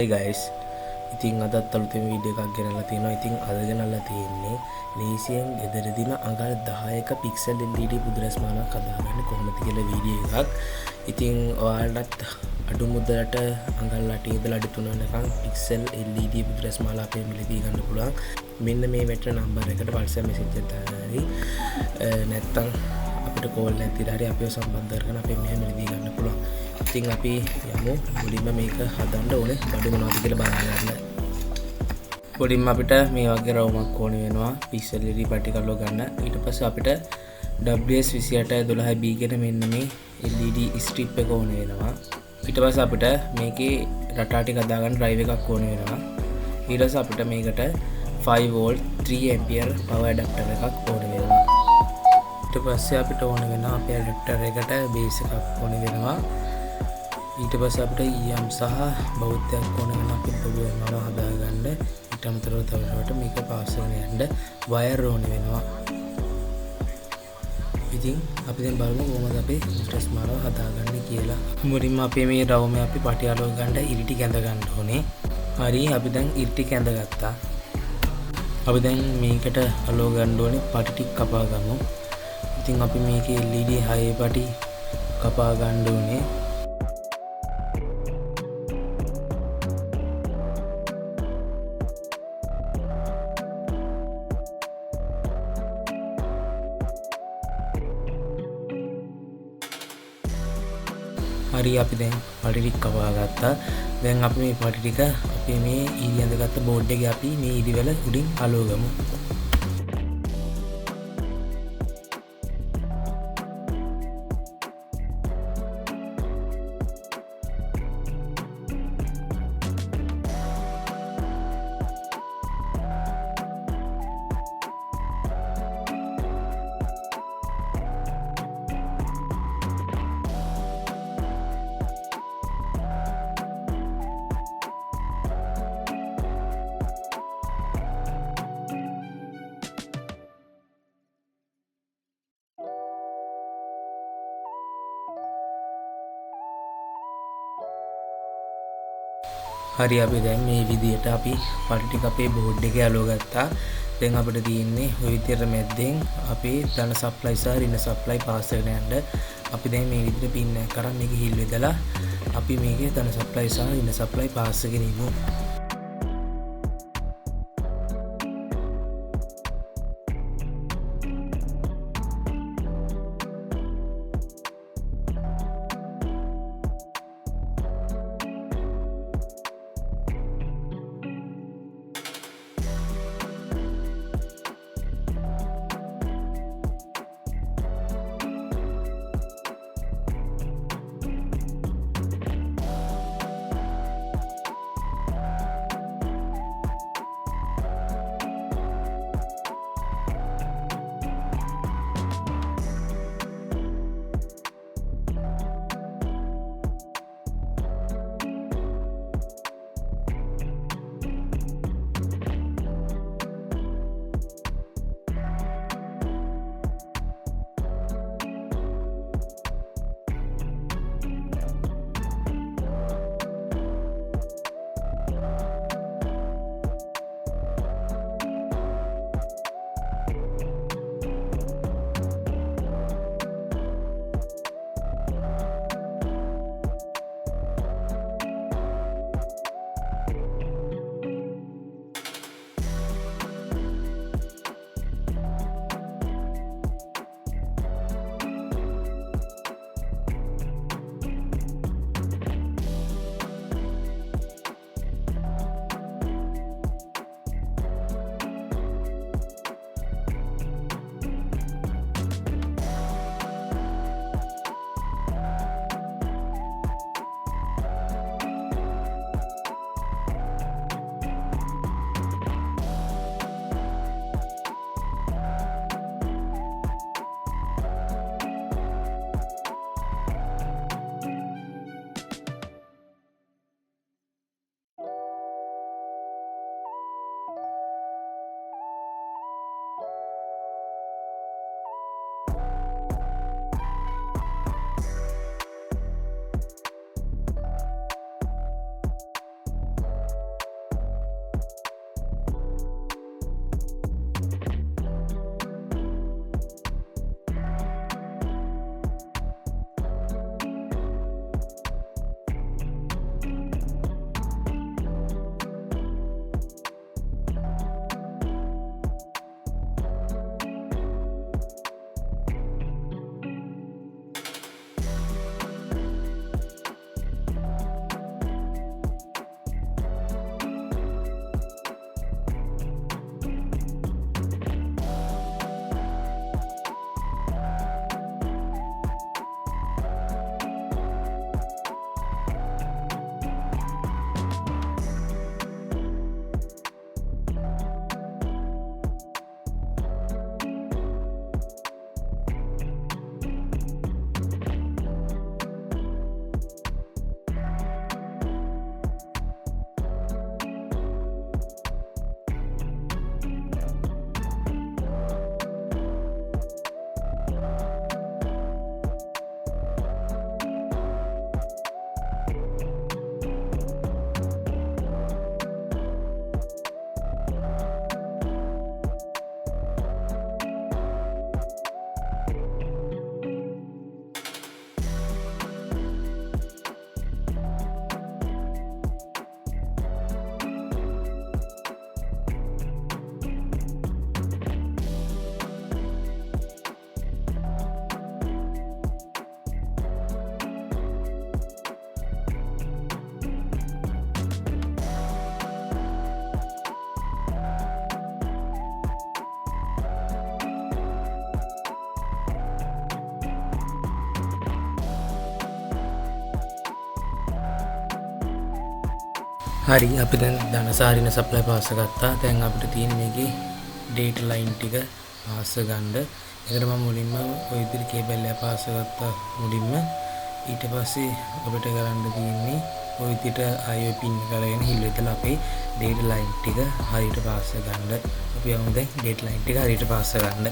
Hey guys, ඉතින් අදත් අලුතෙන් වීඩියෝ එකක් ගෙනල්ලා තියෙනවා. ඉතින් අද ගෙනල්ලා තියෙන්නේ ලේසියෙන් ගෙදරදීම අඟල් 10ක පික්සල් LED බුදුරැස් මාලාවක් හදාගන්න කොහොමද කියලා වීඩියෝ එකක්. ඉතින් ඔයාලටත් අඩු මුදලට අඟල් 8 ඉඳලා අඩු 3 වෙනකන් පික්සල් LED බුදුරැස් මාලා අපේ මිලදී ගන්න පුළුවන්. මෙන්න මේ මෙට්‍ර නම්බර් එකට WhatsApp message එකක් දාලා නැත්තම් අපිට කෝල් එකක් දීලා හරි අපිව සම්බන්ධ කරගෙන අපේ මෙහෙම මිලදී ගන්න පුළුවන්. ඉතින් අපි යමු මුලින්ම මේක හදන්න ඕනේ බඩු මොනවද කියලා බලන්න. මුලින්ම අපිට මේ වගේ රවුමක් ඕන වෙනවා පික්සල් LED පටිකල්ව ගන්න. ඊට පස්සේ අපිට WS2812B කියන මෙන්න මේ LED ස්ට්‍රිප් එක ඕන වෙනවා. ඊට පස්සේ අපිට මේකේ රටා ටික හදාගන්න ඩ්‍රයිව් එකක් ඕන වෙනවා. ඊට පස්සේ අපිට මේකට 5V 3A power adapter එකක් ඕන වෙනවා. ඊට පස්සේ අපිට ඕන වෙනවා අපේ ඇඩැප්ටර් එකට බේස් එකක් ඕන වෙනවා. ඊට පස්සේ අපිට EM සහ බෞද්ධයක් ඕන වෙනවා අපි පොදුවේ මාලාව හදාගන්න. ඊට අමතරව තවලට මේක පාස් කරන යන්න වයර් ඕන වෙනවා. ඉතින් අපි දැන් බලමු කොහොමද අපි බුදුරැස් මාලාව හදාගන්නේ කියලා. මුලින්ම අපි මේ රවුමේ අපි පටි අලව ගන්න ඉරිටි කැඳ ගන්න ඕනේ. හරි අපි දැන් ඉරිටි කැඳ ගත්තා. අපි දැන් මේකට අලව ගන්න ඕනේ පටි ටික කපා ගමු. ඉතින් අපි මේකේ LED 6 පටි කපා ගන්න ඕනේ. හරි අපි දැන් පටි ටික කපා ගත්තා. දැන් අපි මේ පටි ටික අපි මේ ඊරි ඇඳගත්ත බෝඩ් එකේ අපි මේ ඊරි වල උඩින් අලවගමු. හරි අපි දැන් මේ විදියට අපි පටි ටික අපේ බෝඩ් එකේ අලව ගත්තා. දැන් අපිට තියෙන්නේ ওই විදියට මැද්දෙන් අපේ ධන සප්ලයි සහ ඍණ සප්ලයි පාස් කරන යන්න. අපි දැන් මේ විදියට පින් එක කරන් මේක හිල් වෙදලා අපි මේකේ ධන සප්ලයි සහ ඍණ සප්ලයි පාස් කරගෙන ඉමු. හරි අපි දැන් ධනසාරින සප්ලයි පාස ගත්තා. දැන් අපිට තියෙන මේකේ data line ටික පාස ගන්න. ඒකට මම මුලින්ම ඔය විදිහට කේබල් එක පාස ගත්තා මුලින්ම. ඊට පස්සේ අපිට කරන්න තියෙන්නේ ඔය විදිහට IO pin එක අරගෙන හිල් වෙතලා අපේ data line ටික හරියට පාස ගන්න. අපි යමු දැන් data line ටික හරියට පාස ගන්න.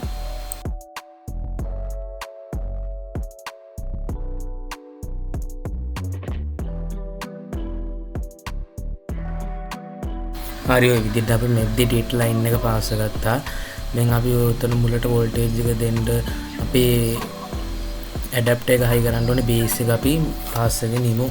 හරි ඔය විදිහට අපි මැද්දේ data line එක පාස ගත්තා. දැන් අපි උතන මුලට voltage එක දෙන්න අපේ adapter එක high කරන්න ඕනේ. base එක අපි පාස් එකේ නිමු.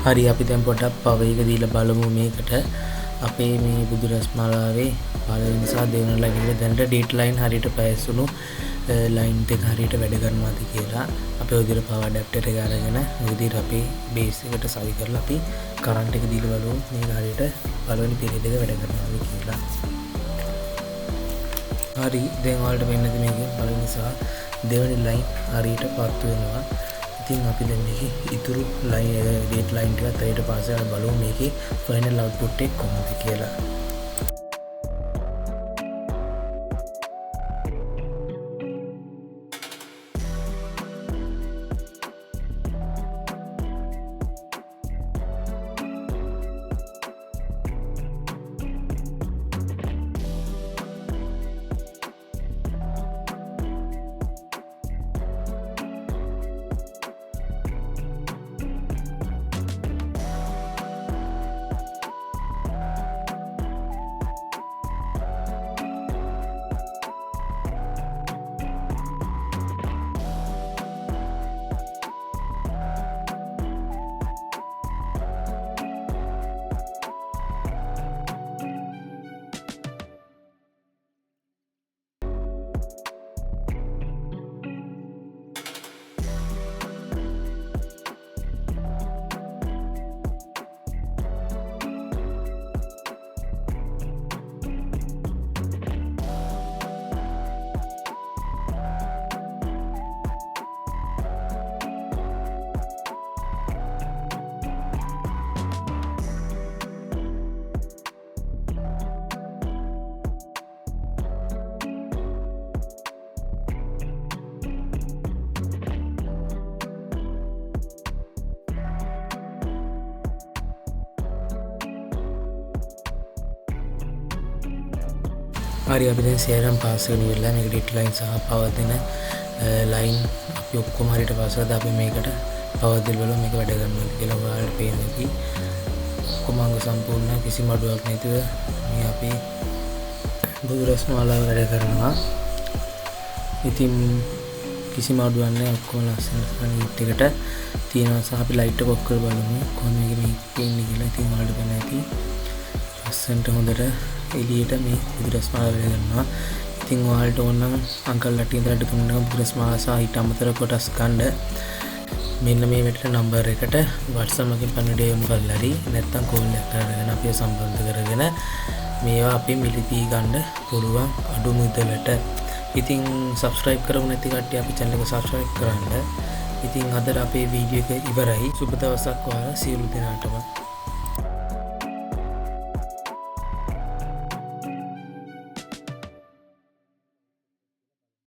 හරි අපි දැන් පොඩ්ඩක් power එක දීලා බලමු මේකට. අපේ මේ බුදුරස්මාලාවේ පළවෙනි සහ දෙවෙනි line එක දැන්ට data line හරියට පැයසුණු line දෙක හරියට වැඩ කරනවාද කියලා අපි ඔය විදිහට power adapter එක අරගෙන ඔය විදිහට අපේ base එකට සවි කරලා අපි current එක දීලා බලමු මේක හරියට පළවෙනි period එක වැඩ කරනවාද කියලා. හරි දැන් ඔයාලට වෙන්නේ මේකේ පළවෙනි සහ දෙවෙනි line හරියට පත්තු වෙනවා. ඉතින් අපි දැන් මේකේ ඉතුරු data line ටිකත් හරියට පාස් කරලා බලමු මේකේ final output එක කොහොමද කියලා. හරි අපි දැන් සේරම පාස් කරගෙන ඉවරලා මේක data line සහ power දෙන line අපි ඔක්කොම හරියට පාස් කරලා අපි මේකට power දෙල බලමු මේක වැඩ කරනවද කියලා. ඔයාලට පේනවා කි ඔක්කොම අංග සම්පූර්ණ කිසිම අඩුවක් නැතිව මේ අපි බුදුරස්මාලාව වැඩ කරනවා. ඉතින් කිසිම අඩුවක් නැහැ ඔක්කොම ලස්සන නීට් එකට තියෙනවා. සහ අපි light එක ඔෆ් කරලා බලමු කොහොමද මේක පේන්නේ කියලා. ඉතින් ඔයාලට දැන ඇති ලස්සනට හොඳට එළියට මේ බුදුරස්මාලාව වැඩ කරනවා. ඉතින් ඔයාලට ඕන නම් අංකල්ලාට ඉඳලා දුන්නා බුදුරස්මාලාව සහ ඊට අමතර කොටස් ගන්න මෙන්න මේ මෙතන නම්බර් එකට WhatsApp එකකින් පණිවිඩය යොමු කරලා හරි නැත්නම් කෝල් එකක් කරගෙන අපිව සම්බන්ධ කරගෙන මේවා අපි මිලදී ගන්න පුළුවන් අඩු මුදලට. ඉතින් subscribe කරමු නැති කට්ටිය අපි channel එක subscribe කරන්න. ඉතින් අද අපේ වීඩියෝ එක ඉවරයි. සුබ දවසක් ඔයාලා සියලු දෙනාටම.